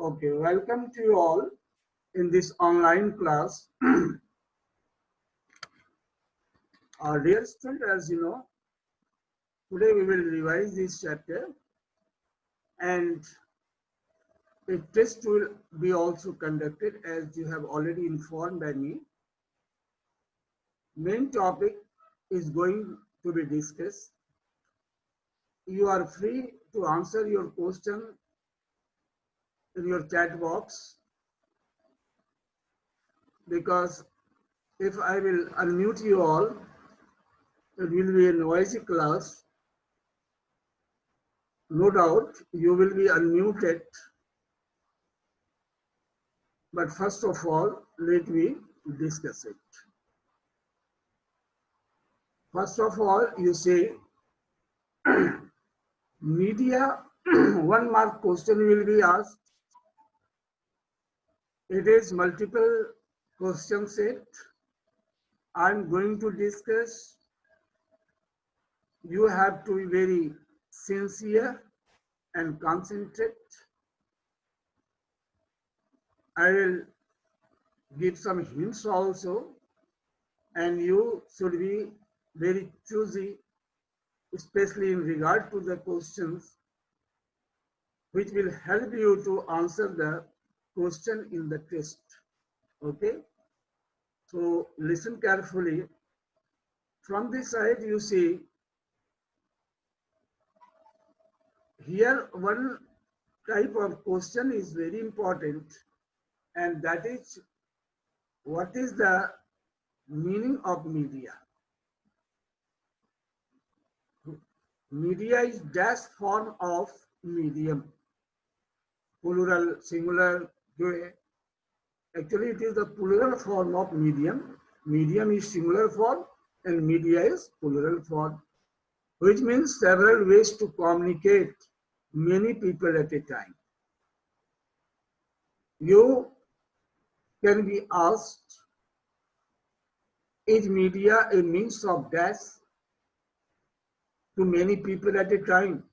Okay, welcome to you all in this online class. Our dear student, as you know, today we will revise this chapter and a test will be also conducted as you have already informed by me. Main topic is going to be discussed. You are free to answer your question in your chat box because if I will unmute you all, it will be a noisy class. No doubt you will be unmuted, but first of all, let me discuss it. First of all, you say media, 1 mark question will be asked. It is multiple question set. I'm going to discuss. You have to be very sincere and concentrate. I will give some hints also, and you should be very choosy, especially in regard to the questions which will help you to answer the question in the test. Okay, so listen carefully. From this side, you see here one type of question is very important, and that is what is the meaning of media? Media is dash form of medium, plural, singular, actually it is the plural form of medium. Medium is singular form and media is plural form, which means several ways to communicate many people at a time. You can be asked, is media a means of dash to many people at a time?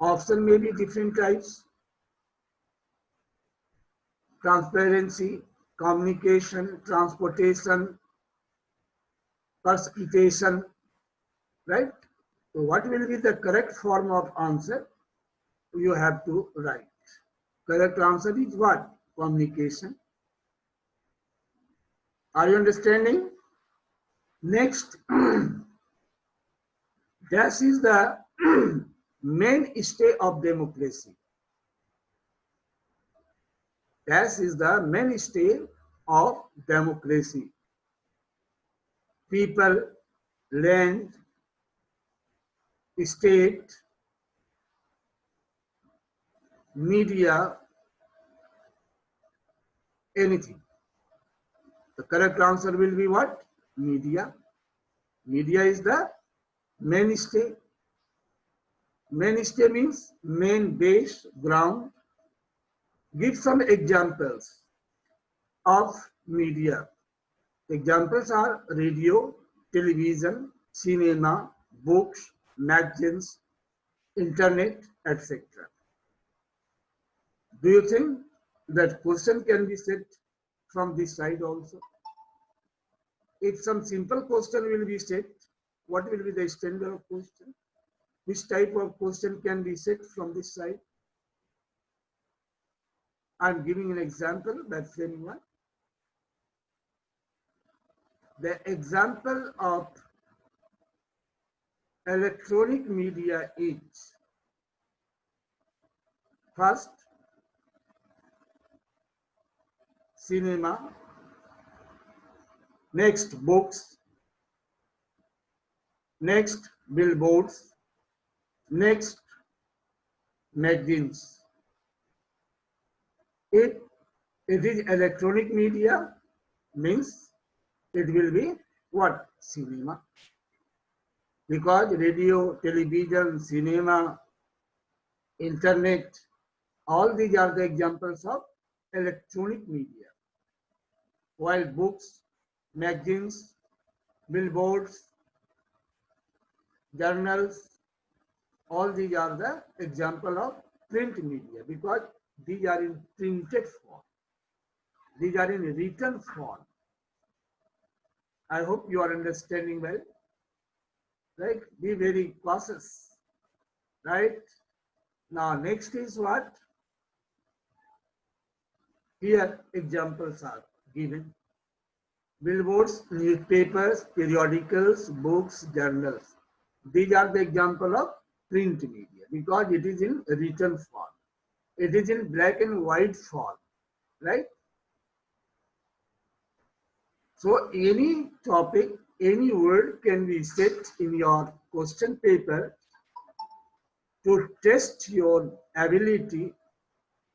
Option may be different types: transparency, communication, transportation, precipitation, right? So what will be the correct form of answer? You have to write. Correct answer is what? Communication. Are you understanding? Next, this is the mainstay of democracy. This is the mainstay of democracy. People, land, state, media, anything. The correct answer will be what? Media. Media is the mainstay. Mainstay means main, base, ground. Give some examples of media. Examples are radio, television, cinema, books, magazines, internet, etc. Do you think that question can be set from this side also? If some simple question will be set, what will be the standard of question? Which type of question can be set from this side? I'm giving an example, that's anyone. The example of electronic media is first cinema, next books, next billboards, next magazines. If it is electronic media, means it will be what? Cinema. Because radio, television, cinema, internet, all these are the examples of electronic media. While books, magazines, billboards, journals, all these are the example of print media because These are in printed form. These are in written form. I hope you are understanding well. Right? Be very cautious. Right? Now, next is what? Here, examples are given. Billboards, newspapers, periodicals, books, journals. These are the example of print media because it is in written form. It is in black and white form, right? So any topic, any word can be set in your question paper to test your ability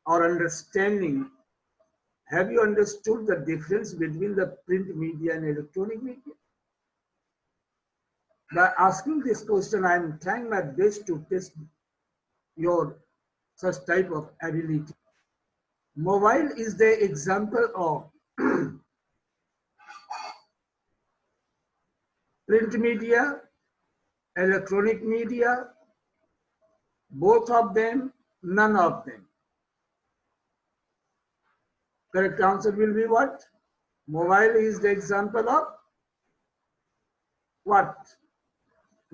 or understanding. Have you understood the difference between the print media and electronic media? By asking this question, I am trying my best to test your such type of ability. Mobile is the example of print media, electronic media, both of them, none of them. Correct answer will be what? Mobile is the example of what?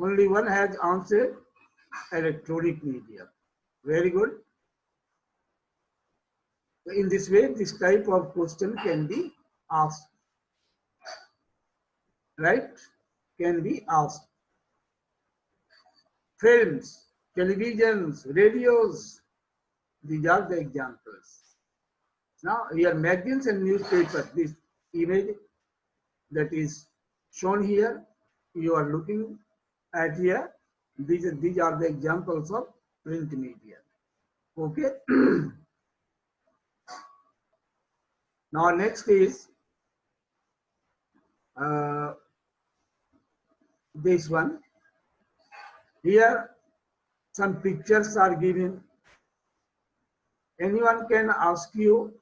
Only one has answered electronic media. Very good. In this way, this type of question can be asked. Right? Can be asked. Films, televisions, radios, these are the examples. Now, here magazines and newspapers, this image that is shown here, you are looking at here, these are the examples of print media. Okay. Now, next is this one. Here, some pictures are given. Anyone can ask you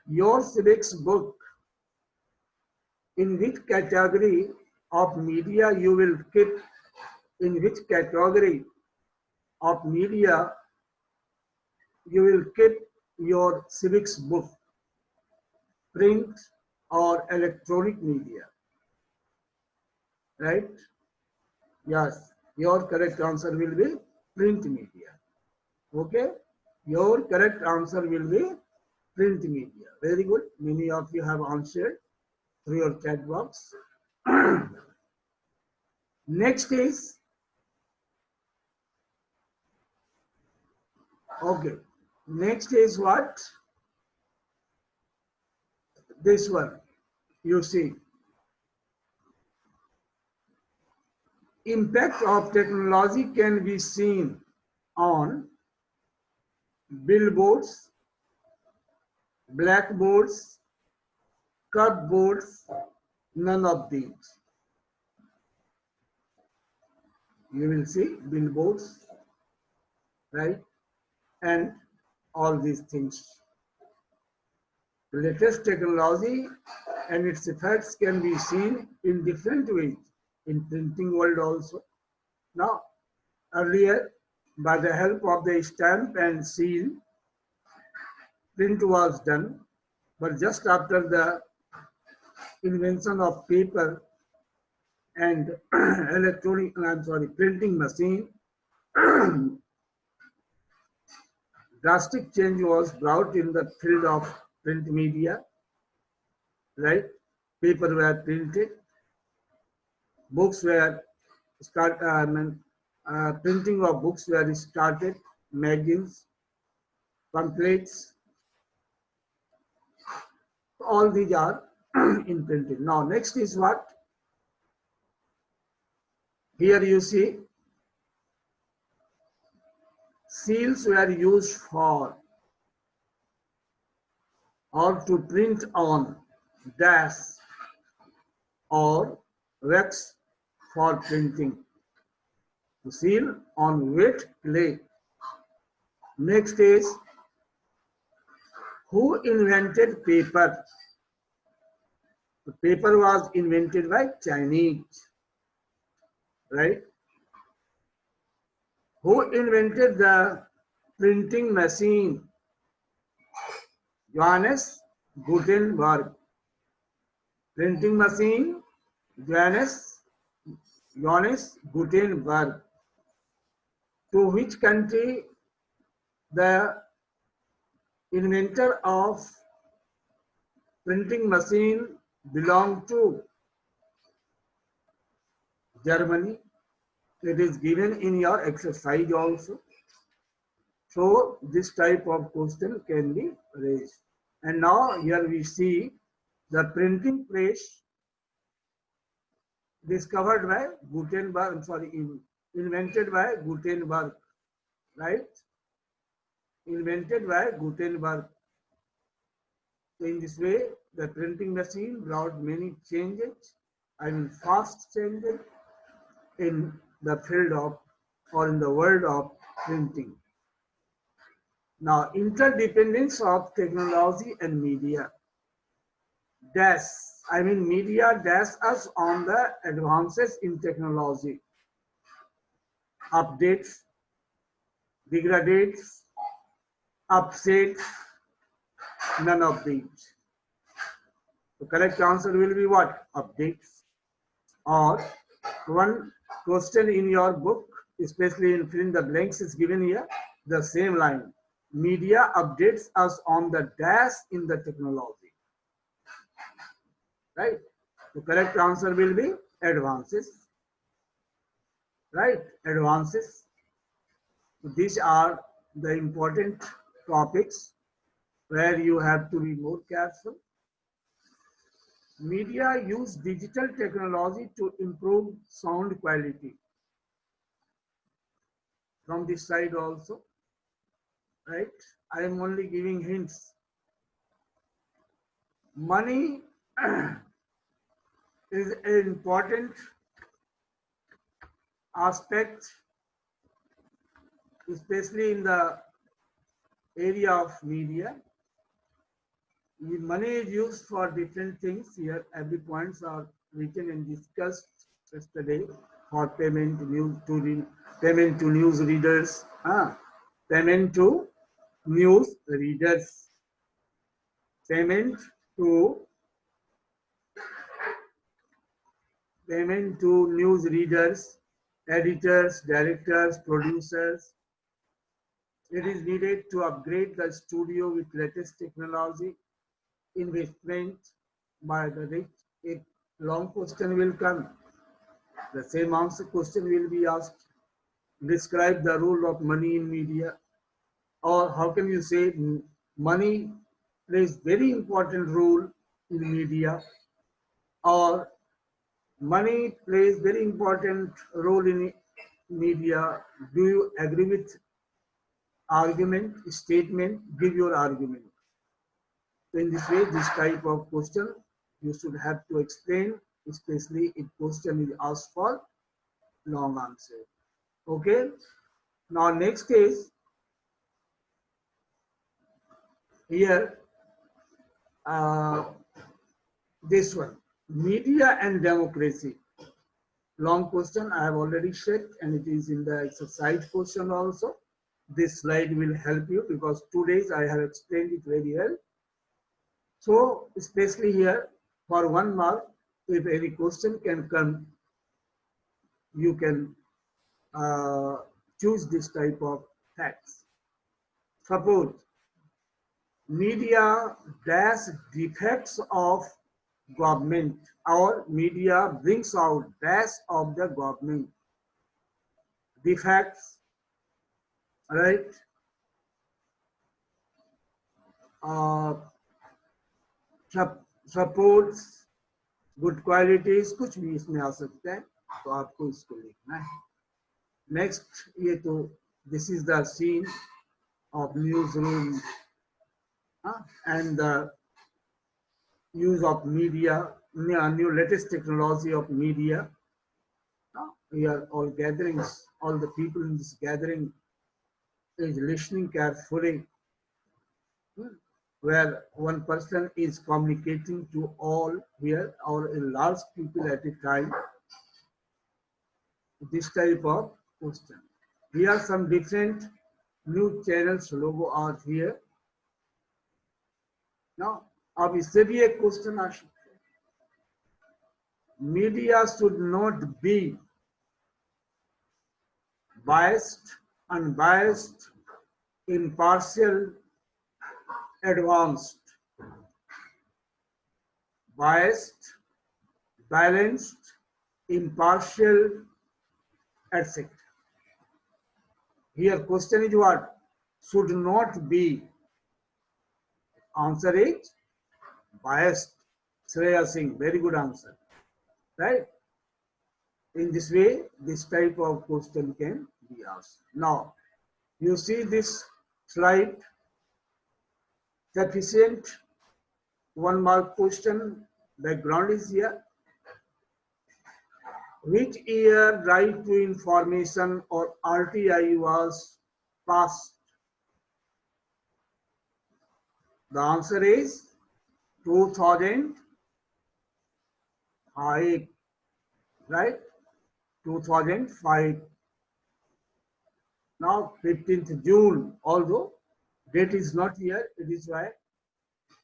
your civics book, in which category of media you will keep, in which category of media you will keep your civics book, print or electronic media, right? Yes, your correct answer will be print media. Okay, your correct answer will be print media. Very good. Many of you have answered through your chat box. Next is, okay, next is what? This one, you see. Impact of technology can be seen on billboards, blackboards, cupboards, none of these. You will see billboards, right? And all these things. The latest technology and its effects can be seen in different ways in printing world also. Now, earlier, by the help of the stamp and seal, print was done, but just after the invention of paper and printing machine, drastic change was brought in the field of print media, right? Paper were printed, books were printing of books were started, magazines, pamphlets, all these are in printing. Now, next is what? Here you see seals were used for or to print on dash or wax for printing. To seal on wet clay. Next is, who invented paper? The paper was invented by Chinese, right? Who invented the printing machine? Johannes Gutenberg. Printing machine, Johannes Gutenberg. To which country the inventor of printing machine belonged to? Germany. It is given in your exercise also. So this type of question can be raised. And now here we see the printing press discovered by Gutenberg, invented by Gutenberg, right? Invented by Gutenberg. So in this way, the printing machine brought many changes, fast changes in the field of or in the world of printing. Now, interdependence of technology and media. Media dash us on the advances in technology, updates, degrades, upsets, none of these. The correct answer will be what? Updates. Or one question in your book, especially in fill in the blanks is given here, the same line. Media updates us on the dash in the technology. Right? The correct answer will be advances. Right? Advances. So these are the important topics where you have to be more careful. Media use digital technology to improve sound quality. From this side also, right? I am only giving hints. Money is an important aspect, especially in the area of media. Money is used for different things. Here, every points are written and discussed yesterday for payment payment to news readers, payment to news readers, payment to news readers, editors, directors, producers. It is needed to upgrade the studio with latest technology, investment by the rich. A long question will come. The same answer question will be asked. Describe the role of money in media. Or how can you say money plays very important role in media, or money plays very important role in media. Do you agree with argument, statement? Give your argument. So in this way, this type of question you should have to explain, especially if question is asked for long answer. Okay. Now next is here this one, media and democracy. Long question I have already said, and it is in the exercise question also. This slide will help you because 2 days I have explained it very well. So especially here for 1 mark, if any question can come, you can choose this type of facts. Suppose media dash defects of government, or media brings out dash of the government. Defects, right? Supports, good qualities, कुछ भी इसमें आ सकता है, तो आपको इसको लिखना है. नेक्स्ट, ये तो this is the scene of news room and the use of media, new latest technology of media. We are all gatherings, all the people in this gathering is listening carefully, where one person is communicating to all here or a large people at a time. This type of question. Here are some different news channels logo are here. Now, अब इससे भी एक question आ सकता है. Media should not be biased, unbiased, impartial, advanced. Biased, balanced, impartial, etc. Here question is what? Should not be. Answer is biased. Shreya Singh, very good answer. Right? In this way, this type of question can be asked. Now, you see this slide, sufficient 1 mark question, background is here. Which year Right to Information or RTI was passed? The answer is 2005, right? 2005. Now 15th June, although date is not here, it is why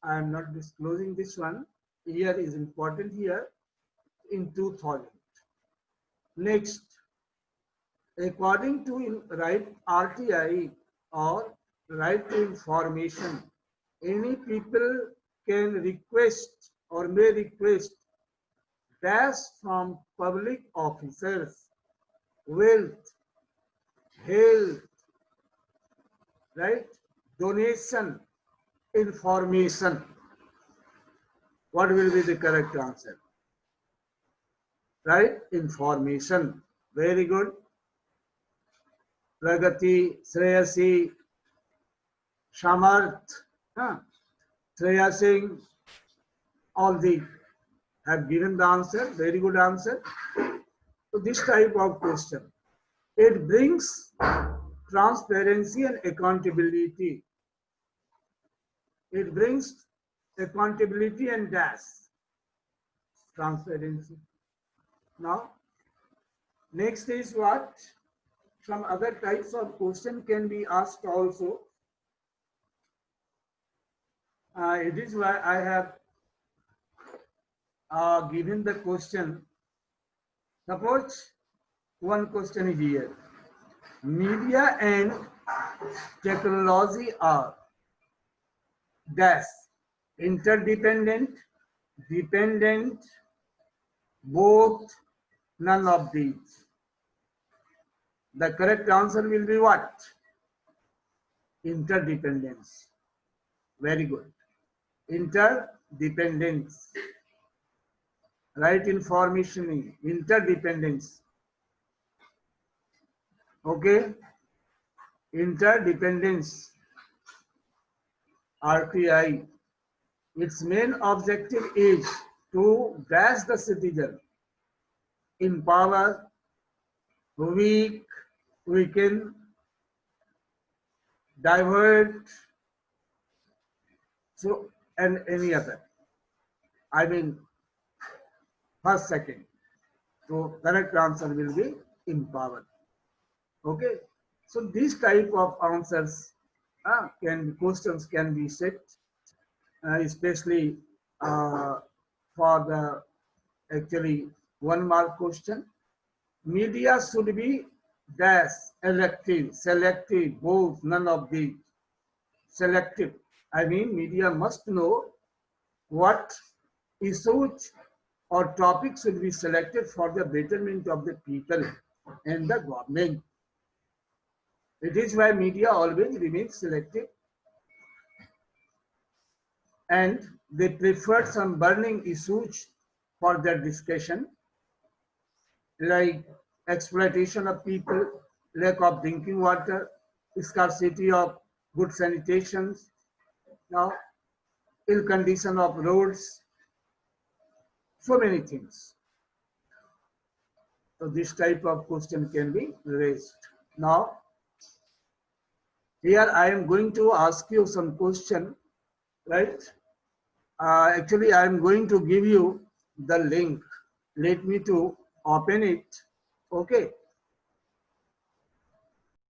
I am not disclosing this one. Year is important here, in 2000. Next, according to right RTI or Right to Information, any people can request or may request dash from public officers, wealth, health, right, donation, information. What will be the correct answer? Right, information. Very good. Pragati, Shreyasi, Shamarth, Shreya Singh, all the have given the answer. Very good answer. So this type of question, it brings transparency and accountability. It brings accountability and dash transparency. Now, next is what? Some other types of question can be asked also. It is why I have given the question. Suppose one question is here. Media and technology are dash interdependent, dependent, both, none of these. The correct answer will be what? Interdependence. Very good. Interdependence. Right information, interdependence. Okay. Interdependence. RTI. Its main objective is to dash the citizen, empower, weaken, divert, so and any other. I mean, first, second. So correct answer will be empower. Okay. So these type of answers questions can be set, especially for the actually 1 mark question. Media should be dash, elective, selective, both, none of these. Selective. I mean, media must know what issues or topics should be selected for the betterment of the people and the government. It is why media always remains selective, and they prefer some burning issues for their discussion, like exploitation of people, lack of drinking water, scarcity of good sanitation, now ill condition of roads, so many things. So this type of question can be raised. Now, here I am going to ask you some question, right? Actually, I am going to give you the link. Let me to open it. Okay.